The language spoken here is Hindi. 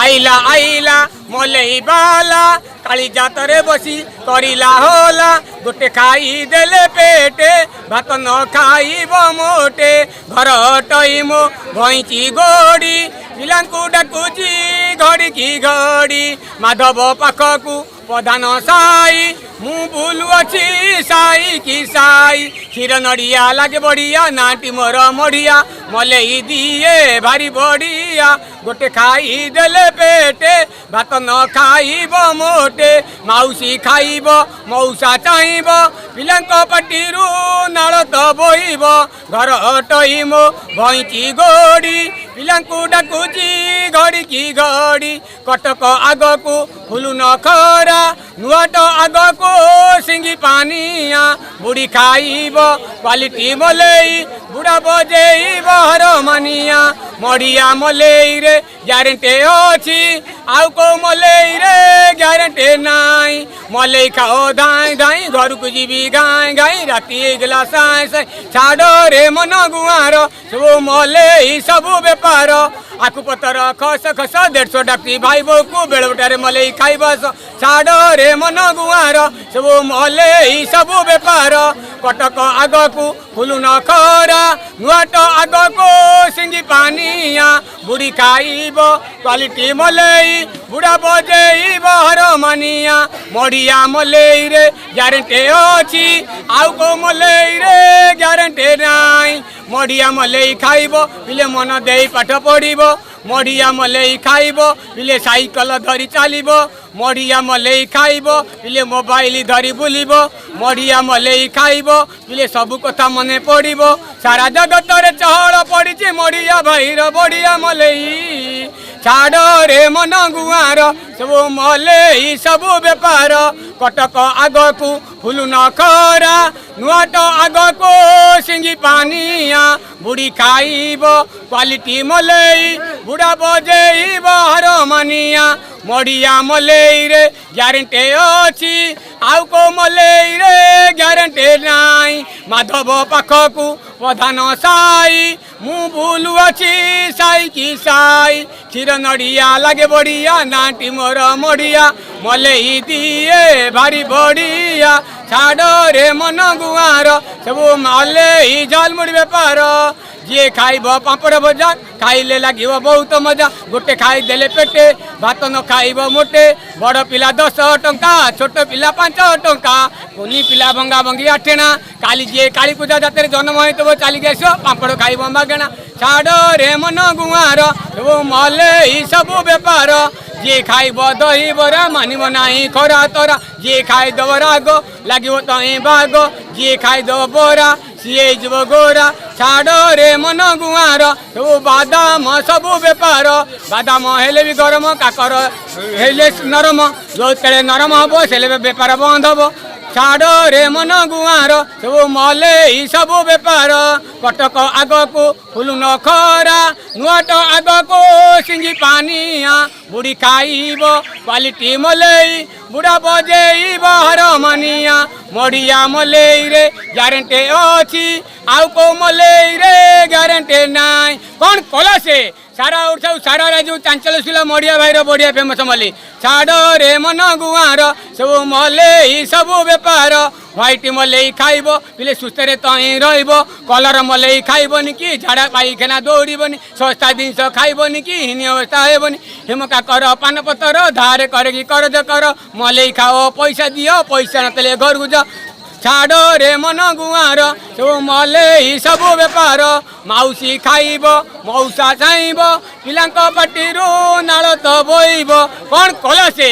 आइला आइला मलई बाला काली जातरे बसी करिला होला गोटे खाई देले पेटे भात न खाइब मोटे घर टइमो भैंची गोड़ी पिलांकु डाकुची घड़ी की घड़ी माधव पाखकु प्रधान साई मु बुलुअछि साई की साई क्षीर नड़िया लागे बढ़िया नाटी मोर मढ़िया मलई दिए भारी बढ़िया गोटे खाई देले पेटे भात न खाइब मोटे माउसी खाइब मौसा चाहब पिलांक पाटिरू नाल तो बोइब घर टइमो भैंची गोड़ी पिलांकु डाकुची घड़ी की घड़ी कटक आगकु फुलु नखरा नुआट आगकु सिंगी पानिया बुढ़ी खाइब क्वालिटी मलई बुढ़ा बजेइब हरमानिया मढ़िया मलई रे ग्यारेंटी अछि आउ को मलई रे ग्यारेंटी नाई मलई खाओ धाई धाई घर को जीवी गाय गाई राति गला साए साए छाड़ रे मन गुआर सब मलई सबू बेपार आकु पतर खस खस 150 डाक्टी भाई बो को बेलबटारे मलई खाइबस छाड़ रे मन गुआर सब मलई सबू बेपार कटक आगकु फुलु नखरा नुआट आगकु सिंगी पानिया बुढ़ी खाइब क्वालिटी मलई बुढ़ा बजेइब हरमानिया मढ़िया मलई रे ग्यारेंटी अछि आउ को मलई रे ग्यारेंटी नाई मढ़िया मलई खाइब पिले मन देई पाठ पढ़िब मढ़िया मलई खाइब पिले साइकल धरी चलिब मढ़िया मलई खाइब पिले मोबाइल धरी बुलिब मढ़िया मलई खाइब पिले सबु कथा मने पड़िब सारा जगत रे चहल पड़ी मढ़िया भाईर बढ़िया मलई छाड़ रे मन गुआर सब मलई सबू बेपार कटक आगकु फुलु नखरा नुआट आगकु सिंगी पानिया बुढ़ी खाइब क्वालिटी मलई बुढ़ा बजेइब हरमानिया मढ़िया मलई रे ग्यारेंटी अछि आउ को मलई रे ग्यारेंटी नाई माधव पाखकु प्रधान साई मु बुलुअछि साई की साई क्षीर नड़िया लागे बढ़िया नाटी मोर मढ़िया मलई दिए भारी बढ़िया छाड़ रे मन गुआर सब मलई झालमुड़ी बेपार जी खाइब पापड़ भजा खाइले लागिब बहुत मजा गोटे खाई देले पेटे भात न खाइब मोटे बड़ पिला 10 टंका छोट पिला 5 टंका कुनी पिला भंगा भंगी 8 आना काली जी काली पूजा जाते जन्म होइतबो चली गएस पापड़ खाइब मागणा छाड़ रे मन गुआर सब मलई सबू बेपार जी खाइब दही बरा मानिब नाही खरा तरा जी खाइदब राग लागिब तही बाग जी खाइदब बरा सीए जीव गोरा छाड़ रे मन गुआर सब बादाम सबू बेपार बादाम हेले भी गरम काकर हेले नरम जो तेरे नरम हम से बेपार बंद हम छाड़ रे मन गुआर सब मलई सबू बेपार कटक आगकु फुलु नखरा नुआट आगकु सिंगी पानिया बुढ़ी खाइब क्वालिटी मलई बुढ़ा बजेइब हरमानिया मढ़िया मलई रे ग्यारेंटी अछि आउ को मलई रे ग्यारेंटी नाई कौन कला से सारा उठा सारा राजू चांचलशील मढ़िया भाईर बढ़िया फेमस मलई छाड़ रे मन गुआर सब मलई सबू बेपार व्हाइट मलई खाइब पिले सुस्थ रे तही रहिब कलर मलई खाइबनी कि झाड़ा पाइखाना दौड़बनी सस्ता जिनस खाइबनी कि हिनी अवस्था हेबनी हेमका कर पान पतर धार कर कि करज कर मलई खाओ पैसा दियो पैसा नतले घर गुज छाड़ रे मन गुआर सब मलई सबू बेपार माउसी खाइब मौसा चाहब पिलांक पाटिरू नाल तो बोइब कौन कल से